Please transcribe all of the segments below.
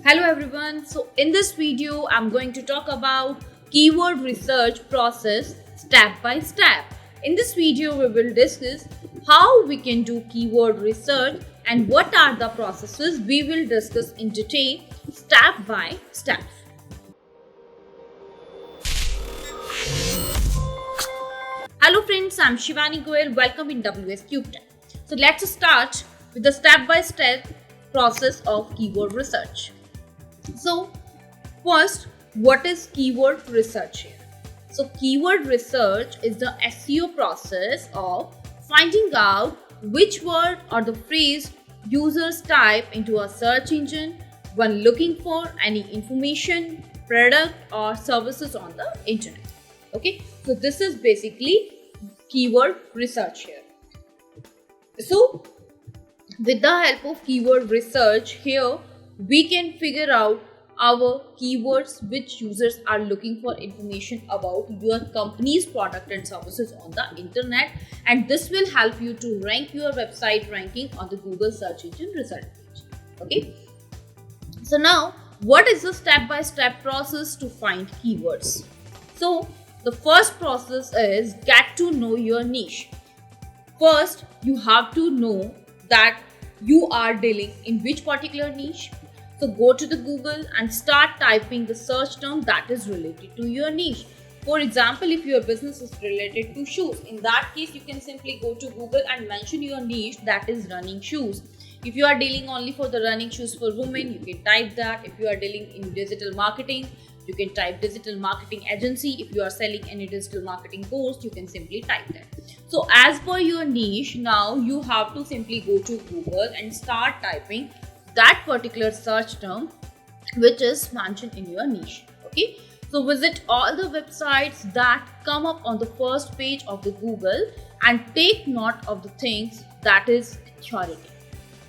Hello everyone. So in this video, I'm going to talk about keyword research process step by step. In this video, we will discuss how we can do keyword research and what are the processes we will discuss in detail step by step. Hello friends, I'm Shivani Goel. Welcome in WsCube Tech. So let's start with the step-by-step process of keyword research. So first, what is keyword research here? So keyword research is the SEO process of finding out which word or the phrase users type into a search engine when looking for any information, product or services on the internet. Okay, so this is basically keyword research here. So with the help of keyword research here, we can figure out our keywords which users are looking for information about your company's product and services on the internet, and this will help you to rank your website ranking on the Google search engine result page. Okay, so now what is the step-by-step process to find keywords? So the first process is get to know your niche. First, you have to know that you are dealing in which particular niche. So go to the Google and start typing the search term that is related to your niche. For example, if your business is related to shoes, in that case you can simply go to Google and mention your niche, that is running shoes. If you are dealing only for the running shoes for women, you can type that. If you are dealing in digital marketing, you can type digital marketing agency. If you are selling any digital marketing course, you can simply type that. So as per your niche, now you have to simply go to Google and start typing that particular search term which is mentioned in your niche. Okay, so visit all the websites that come up on the first page of the Google and take note of the things that is authority.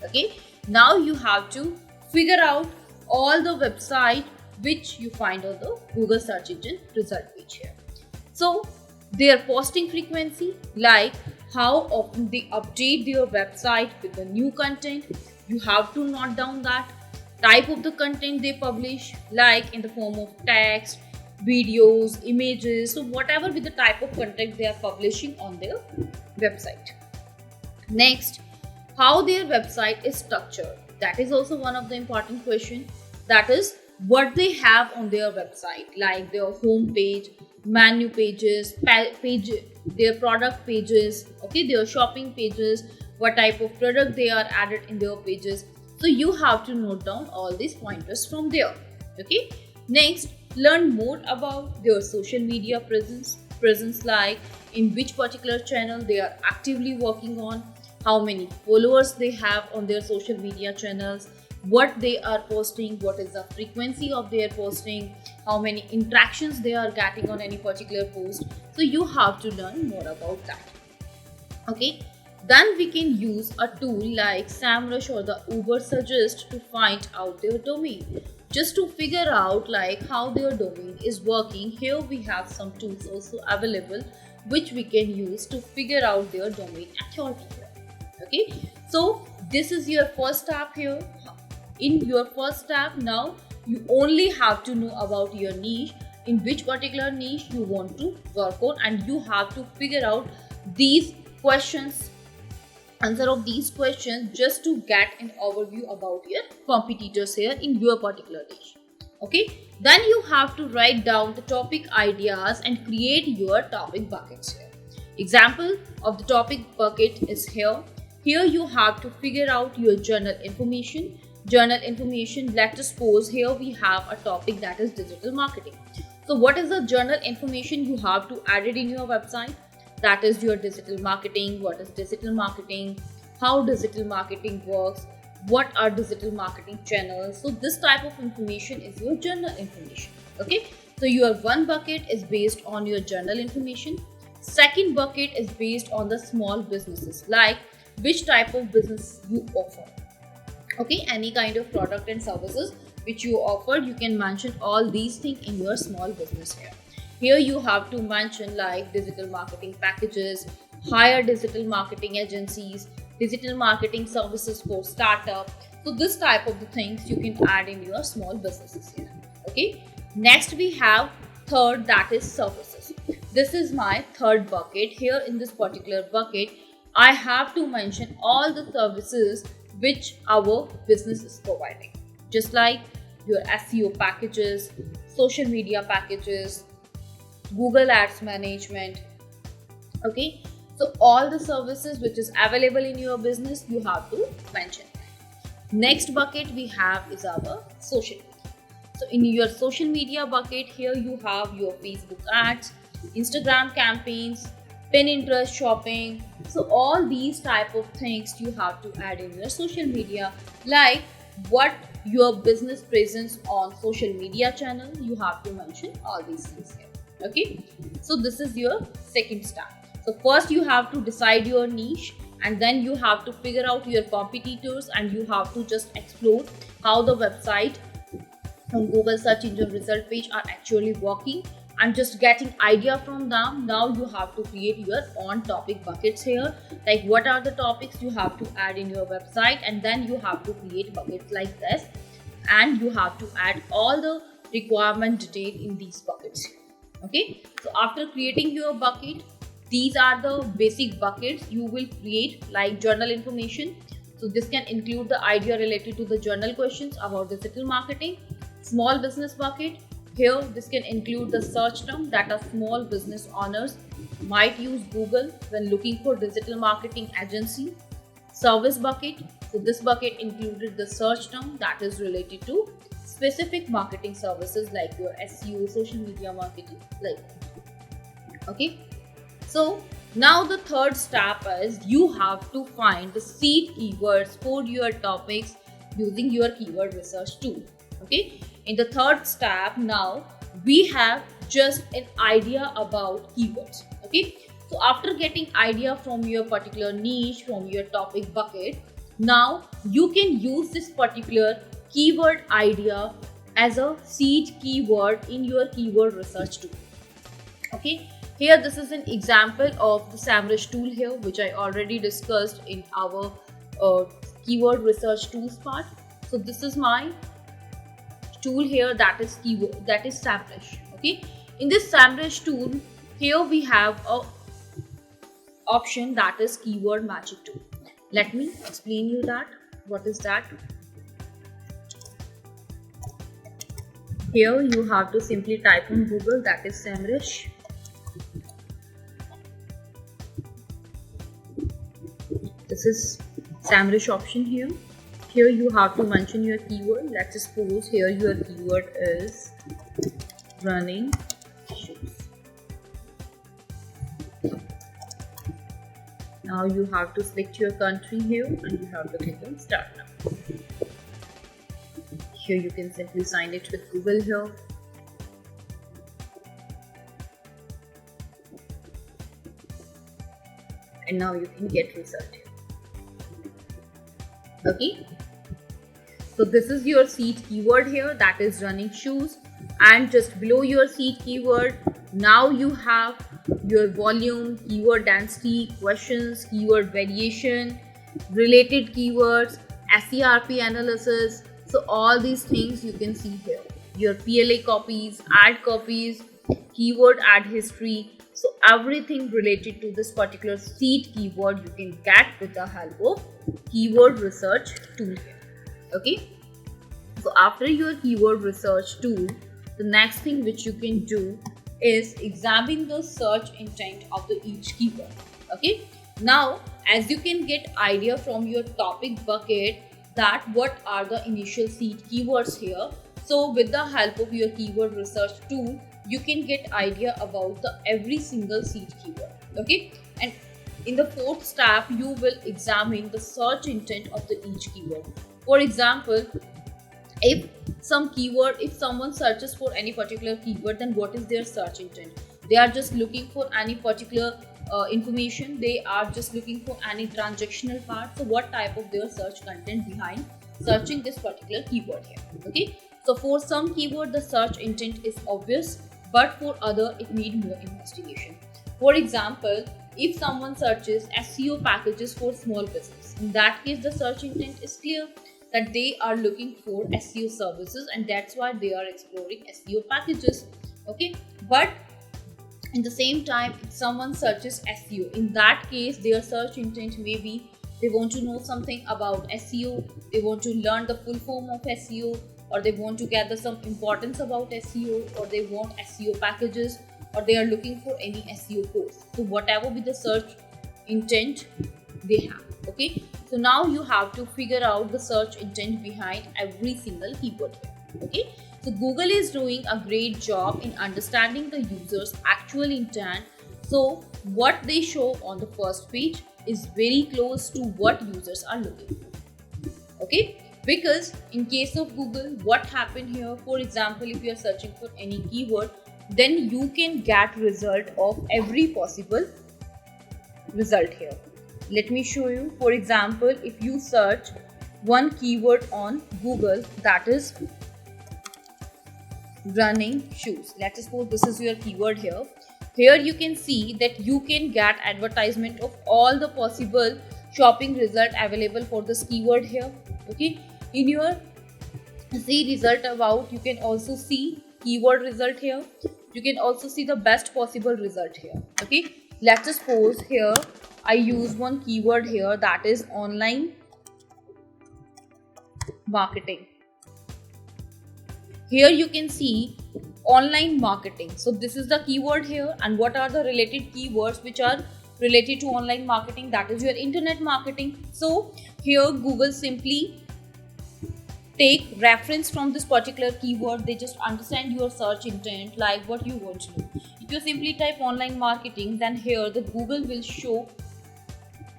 Okay, now you have to figure out all the website which you find on the Google search engine result page here. So their posting frequency, like how often they update their website with the new content, you have to note down that. Type of the content they publish, like in the form of text, videos, images, so whatever be the type of content they are publishing on their website. Next, how their website is structured. That is also one of the important questions. That is what they have on their website, like their home page, menu pages, their product pages, okay, their shopping pages, what type of product they are added in their pages. So you have to note down all these pointers from there. Okay, next, learn more about their social media presence, like in which particular channel they are actively working on, how many followers they have on their social media channels, what they are posting, what is the frequency of their posting, how many interactions they are getting on any particular post. So you have to learn more about that. Okay, then we can use a tool like SEMrush or the Uber Suggest to find out their domain. Just to figure out like how their domain is working, here we have some tools also available which we can use to figure out their domain authority. Okay, so this is your first step here. In your first step, now you only have to know about your niche, in which particular niche you want to work on, and you have to figure out these questions, answer of these questions, just to get an overview about your competitors here in your particular niche. Okay, then you have to write down the topic ideas and create your topic buckets here. Example of the topic bucket is here. Here you have to figure out your journal information. Let us suppose here we have a topic that is digital marketing. So what is the journal information you have to add it in your website? That is your digital marketing. What is digital marketing? How digital marketing works? What are digital marketing channels? So this type of information is your journal information. Okay, so your one bucket is based on your journal information. Second bucket is based on the small businesses, like which type of business you offer. Okay, any kind of product and services which you offer, you can mention all these things in your small business here. Here you have to mention like digital marketing packages, hire digital marketing agencies, digital marketing services for startup. So this type of the things you can add in your small businesses here. Okay. Next we have third, that is services. This is my third bucket. Here in this particular bucket, I have to mention all the services which our business is providing. Just like your SEO packages, social media packages, Google Ads management. Okay. So all the services which is available in your business, you have to mention. Next bucket we have is our social media. So in your social media bucket, here you have your Facebook ads, Instagram campaigns, Pinterest shopping. So all these type of things you have to add in your social media, like what your business presence on social media channel, you have to mention all these things here. Okay. So this is your second step. So first you have to decide your niche, and then you have to figure out your competitors, and you have to just explore how the website on Google search engine result page are actually working, and just getting idea from them. Now you have to create your own topic buckets here, like what are the topics you have to add in your website, and then you have to create buckets like this, and you have to add all the requirement detail in these buckets. Okay, so after creating your bucket, these are the basic buckets you will create, like journal information. So this can include the idea related to the journal questions about digital marketing. Small business bucket, here this can include the search term that a small business owners might use Google when looking for digital marketing agency. Service bucket, so this bucket included the search term that is related to specific marketing services like your SEO, social media marketing, like that. Okay. So now the third step is you have to find the seed keywords for your topics using your keyword research tool. Okay. In the third step, now we have just an idea about keywords. Okay. So after getting idea from your particular niche, from your topic bucket, now you can use this particular keyword idea as a seed keyword in your keyword research tool. Okay. Here this is an example of the SEMrush tool here, which I already discussed in our keyword research tools part. So this is my tool here, that is keyword, that is SEMrush. Okay, in this SEMrush tool, here we have a option that is keyword magic tool. Let me explain you that. What is that? Here you have to simply type in Google, that is SEMrush. This is SEMrush option here. Here you have to mention your keyword. Let's suppose here your keyword is running shoes. Now you have to select your country here, and you have to click on start now. Here you can simply sign it with Google here. And now you can get result. Okay, so this is your seed keyword here, that is running shoes, and just below your seed keyword, now you have your volume, keyword density, questions, keyword variation, related keywords, SERP analysis. So all these things you can see here, your PLA copies, ad copies, keyword ad history. So everything related to this particular seed keyword you can get with the help of keyword research tool here. Okay. So after your keyword research tool, the next thing which you can do is examine the search intent of the each keyword. Okay. Now, as you can get idea from your topic bucket that what are the initial seed keywords here. So with the help of your keyword research tool, you can get idea about the every single seed keyword. Okay, and in the fourth step, you will examine the search intent of the each keyword. For example, if someone searches for any particular keyword, then what is their search intent? They are just looking for any particular information. They are just looking for any transactional part. So what type of their search content behind searching this particular keyword here? Okay, so for some keyword the search intent is obvious, but for other it need more investigation. For example, if someone searches SEO packages for small business, in that case the search intent is clear, that they are looking for SEO services, and that's why they are exploring SEO packages. Okay, but in the same time, if someone searches SEO, in that case their search intent may be they want to know something about SEO, they want to learn the full form of SEO, or they want to gather some importance about SEO, or they want SEO packages, or they are looking for any SEO course. So whatever be the search intent they have. Okay, so now you have to figure out the search intent behind every single keyword here. Okay, so Google is doing a great job in understanding the user's actual intent. So what they show on the first page is very close to what users are looking for. Okay, because in case of Google, what happened here, for example, if you are searching for any keyword, then you can get result of every possible result here. Let me show you. For example, if you search one keyword on Google, that is running shoes. Let's suppose this is your keyword here. Here you can see that you can get advertisement of all the possible shopping result available for this keyword here. Okay, in your see result about, you can also see keyword result here. You can also see the best possible result here. Okay, let's suppose here I use one keyword here, that is online marketing. Here you can see online marketing. So this is the keyword here, and what are the related keywords which are related to online marketing? That is your internet marketing. So here Google simply take reference from this particular keyword. They just understand your search intent, like what you want to do. If you simply type online marketing, then here the Google will show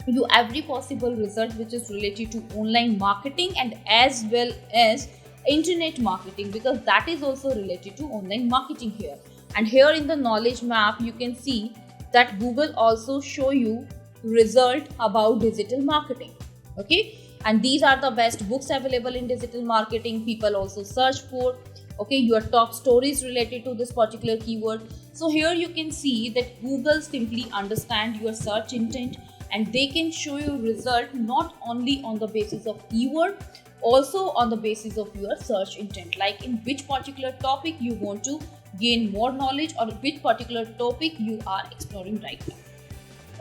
you every possible result which is related to online marketing and as well as internet marketing, because that is also related to online marketing here. And here in the knowledge map you can see that Google also show you result about digital marketing. Okay, and these are the best books available in digital marketing. People also search for, okay, your top stories related to this particular keyword. So here you can see that Google simply understand your search intent, and they can show you result not only on the basis of keyword, also on the basis of your search intent, like in which particular topic you want to gain more knowledge, or which particular topic you are exploring right now.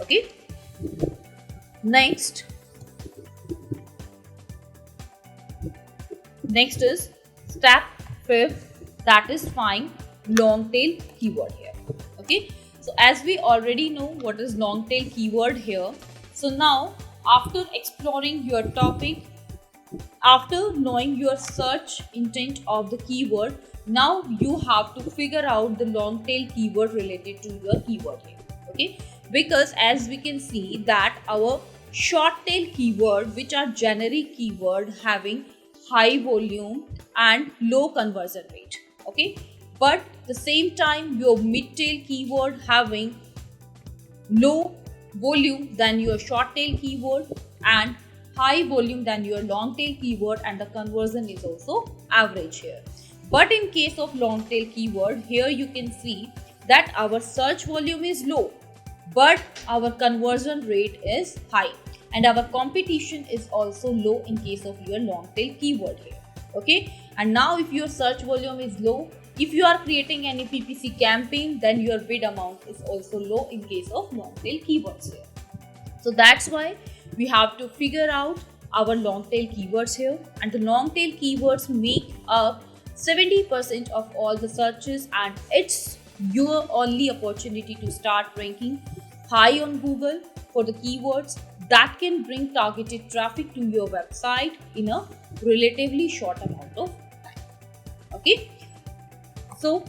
Okay, next is step 5th, that is find long tail keyword here. Okay, so as we already know what is long tail keyword here, so now after exploring your topic, after knowing your search intent of the keyword, now you have to figure out the long tail keyword related to your keyword here. Okay, because as we can see that our short tail keyword, which are generic keyword having high volume and low conversion rate. Okay, but the same time your mid tail keyword having low volume than your short tail keyword and high volume than your long tail keyword, and the conversion is also average here. But in case of long tail keyword, here you can see that our search volume is low, but our conversion rate is high, and our competition is also low in case of your long tail keyword here. Okay, and now if your search volume is low, if you are creating any PPC campaign, then your bid amount is also low in case of long tail keywords here. So that's why we have to figure out our long tail keywords here, and the long tail keywords make up 70% of all the searches, and it's your only opportunity to start ranking high on Google for the keywords that can bring targeted traffic to your website in a relatively short amount of time. Okay, so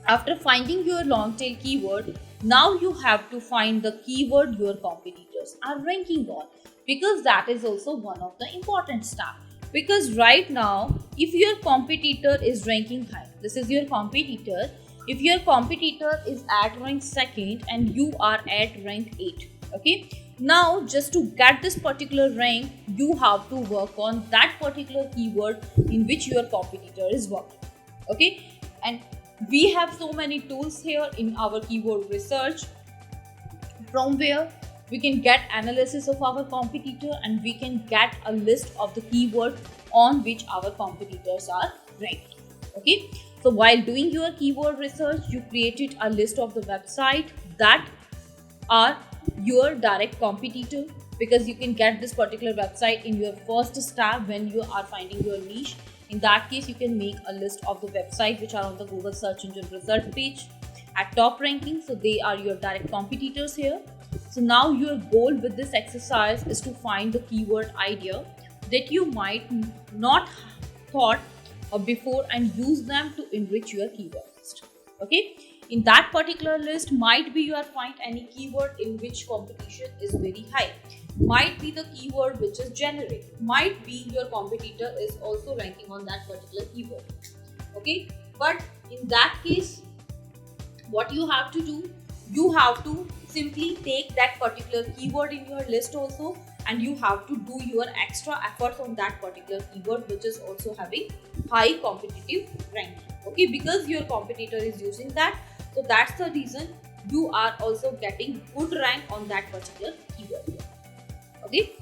after finding your long tail keyword, now you have to find the keyword your competitors are ranking on, because that is also one of the important steps. Because right now, if your competitor is ranking high, this is your competitor. If your competitor is at rank 2nd and you are at rank 8, okay, now just to get this particular rank, you have to work on that particular keyword in which your competitor is working. Okay, and we have so many tools here in our keyword research, from where we can get analysis of our competitor, and we can get a list of the keyword on which our competitors are ranked. Okay, so while doing your keyword research, you created a list of the website that are your direct competitor, because you can get this particular website in your first step when you are finding your niche. In that case, you can make a list of the websites which are on the Google search engine result page at top ranking, so they are your direct competitors here. So now your goal with this exercise is to find the keyword idea that you might not thought of before and use them to enrich your keyword list. Okay, in that particular list might be you are find any keyword in which competition is very high, might be the keyword which is generic, might be your competitor is also ranking on that particular keyword. Okay, but in that case, what you have to do, you have to simply take that particular keyword in your list also, and you have to do your extra efforts on that particular keyword which is also having high competitive ranking. Okay, because your competitor is using that, so that's the reason you are also getting good rank on that particular keyword. Okay,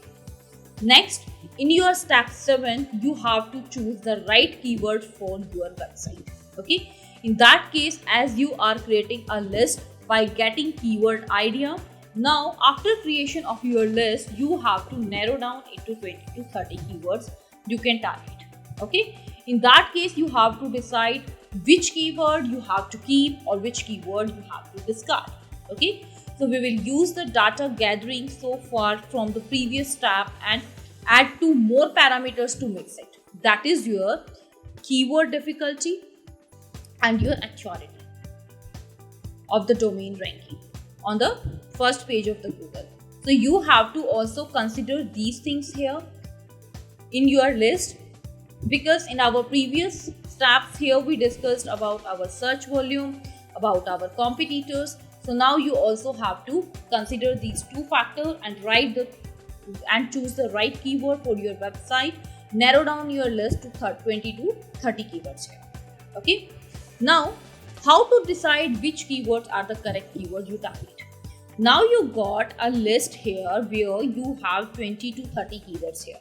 next, in your step 7, you have to choose the right keyword for your website. Okay, in that case, as you are creating a list by getting keyword idea, now after creation of your list, you have to narrow down into 20 to 30 keywords you can target. Okay, in that case, you have to decide which keyword you have to keep or which keyword you have to discard. Okay, so we will use the data gathering so far from the previous step and add 2 more parameters to mix it. That is your keyword difficulty and your actuality of the domain ranking on the first page of the Google. So you have to also consider these things here in your list, because in our previous steps here we discussed about our search volume, about our competitors. So now you also have to consider these 2 factors and choose the right keyword for your website. Narrow down your list to 20 to 30 keywords here. Okay, now how to decide which keywords are the correct keyword you target. Now you got a list here where you have 20 to 30 keywords here.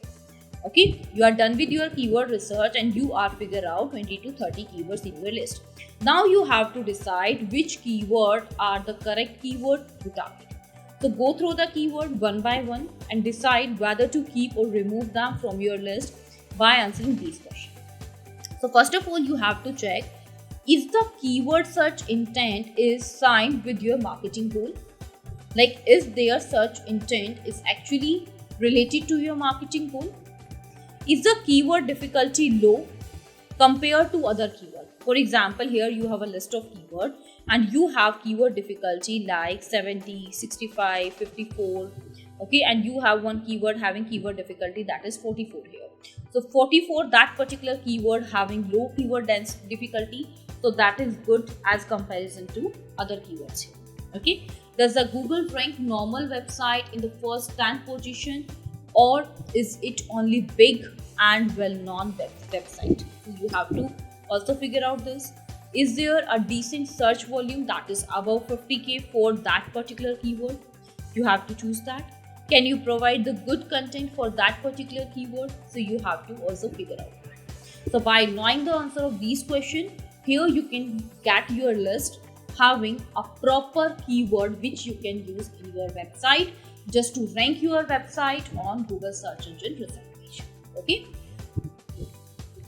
Okay, you are done with your keyword research and you are figure out 20 to 30 keywords in your list. Now you have to decide which keyword are the correct keyword to target. So go through the keyword one by one and decide whether to keep or remove them from your list by answering these questions. So first of all, you have to check if the keyword search intent is signed with your marketing goal. Like, is their search intent is actually related to your marketing goal? Is the keyword difficulty low compared to other keywords? For example, here you have a list of keywords and you have keyword difficulty like 70, 65, 54. Okay, and you have one keyword having keyword difficulty that is 44 here. So 44, that particular keyword having low keyword difficulty, so that is good as comparison to other keywords here. Okay, does the Google rank normal website in the first 10 position, or is it only big and well-known website? So you have to also figure out this. Is there a decent search volume that is above 50k for that particular keyword? You have to choose that. Can you provide the good content for that particular keyword? So you have to also figure out that. So by knowing the answer of these questions, here you can get your list having a proper keyword which you can use in your website just to rank your website on Google search engine result page. Okay.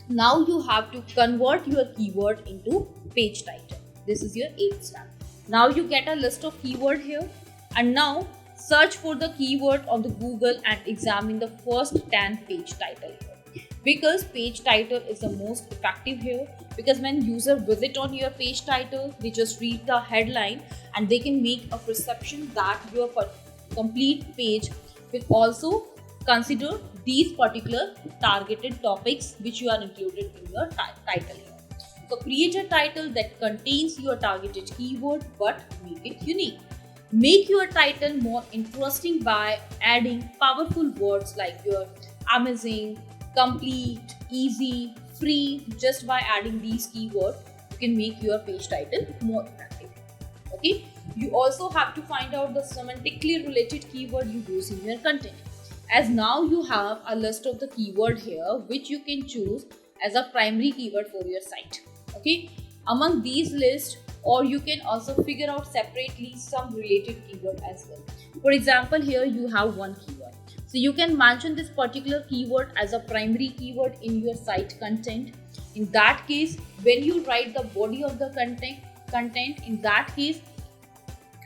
Now you have to convert your keyword into page title. This is your 8th step. Now you get a list of keyword here, and now search for the keyword on the Google and examine the first 10 page title here. Because page title is the most effective here, because when user visit on your page title, they just read the headline and they can make a perception that your complete page will also consider these particular targeted topics which you are included in your title here. So create a title that contains your targeted keyword but make it unique. Make your title more interesting by adding powerful words like your amazing, complete, easy, free. Just by adding these keywords, you can make your page title more effective. Okay. you also have to find out the semantically related keyword you use in your content. As now you have a list of the keyword here which you can choose as a primary keyword for your site. Okay, among these lists, or you can also figure out separately some related keyword as well. For example, here you have one keyword. So you can mention this particular keyword as a primary keyword in your site content. In that case, when you write the body of the content, in that case,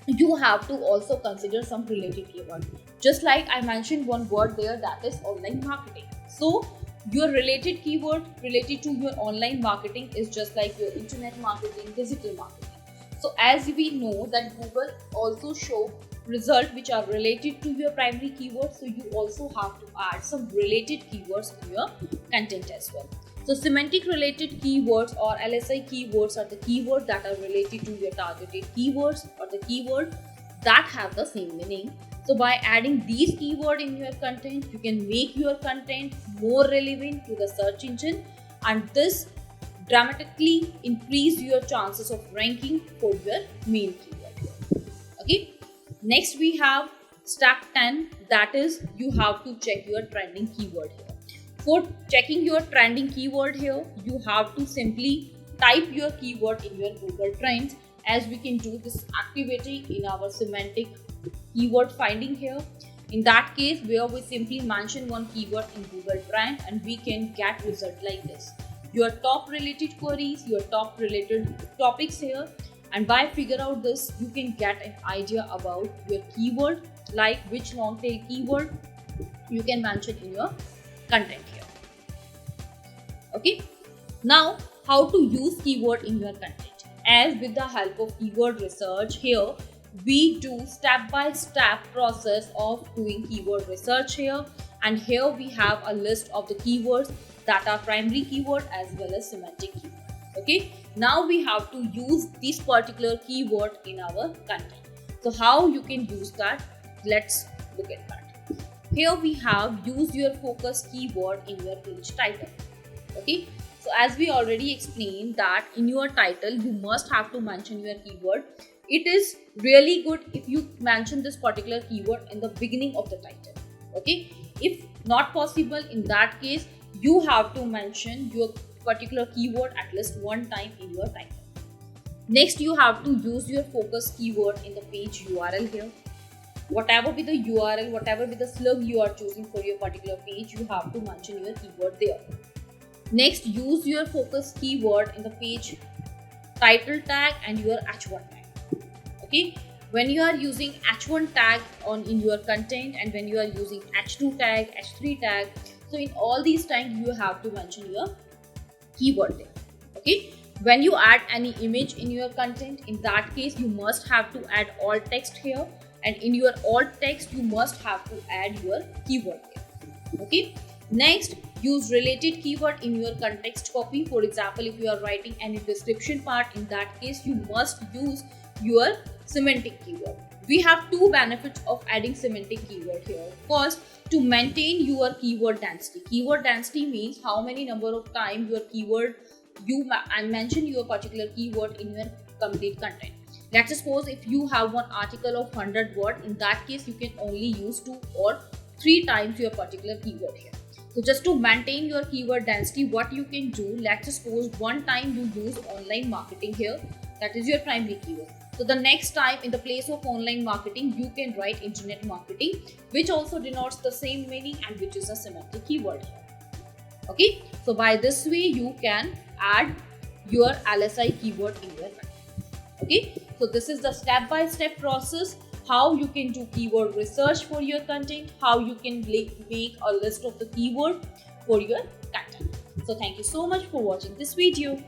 you have to also consider some related keyword. Just like I mentioned one word there, that is online marketing. So your related keyword related to your online marketing is just like your internet marketing, digital marketing. So as we know that Google also show results which are related to your primary keyword, so you also have to add some related keywords in your content as well. So semantic related keywords or LSI keywords are the keywords that are related to your targeted keywords or the keyword that have the same meaning. So by adding these keywords in your content, you can make your content more relevant to the search engine, and this dramatically increase your chances of ranking for your main keyword. Okay. Next we have step 10, that is you have to check your trending keyword here. For checking your trending keyword here, you have to simply type your keyword in your Google Trends, as we can do this activity in our semantic keyword finding here. In that case, where we simply mention one keyword in Google Trend and we can get result like this. Your top related queries, your top related topics here, and by figure out this, you can get an idea about your keyword, like which long tail keyword you can mention in your content here. Okay, now how to use keyword in your content. As with the help of keyword research here, we do step-by-step process of doing keyword research here, and here we have a list of the keywords that are primary keyword as well as semantic keyword. Okay, now we have to use this particular keyword in our content. So how you can use that? Let's look at that. Here we have use your focus keyword in your page title. Okay, so as we already explained that in your title you must have to mention your keyword. It is really good if you mention this particular keyword in the beginning of the title. Okay, if not possible, in that case you have to mention your particular keyword at least one time in your title. Next, you have to use your focus keyword in the page URL here. Whatever be the URL, whatever be the slug you are choosing for your particular page, you have to mention your keyword there. Next, use your focus keyword in the page title tag and your H1 tag. Okay, when you are using H1 tag in your content and when you are using H2 tag, H3 tag, so in all these times you have to mention your keyword there. Okay, when you add any image in your content, in that case you must have to add alt text here, and in your alt text you must have to add your keyword here. Okay, next, use related keyword in your context copy. For example, if you are writing any description part, in that case you must use your semantic keyword. We have two benefits of adding semantic keyword here. First, to maintain your keyword density. Keyword density means how many number of times your keyword mention your particular keyword in your complete content. Let's suppose if you have one article of 100 words, in that case you can only use 2 or 3 times your particular keyword here. So just to maintain your keyword density, what you can do, let's suppose one time you use online marketing here, that is your primary keyword. So the next time in the place of online marketing, you can write internet marketing, which also denotes the same meaning and which is a semantic keyword here. Okay, so by this way you can add your LSI keyword in your content. Okay, so this is the step-by-step process how you can do keyword research for your content, how you can make a list of the keyword for your content. So thank you so much for watching this video.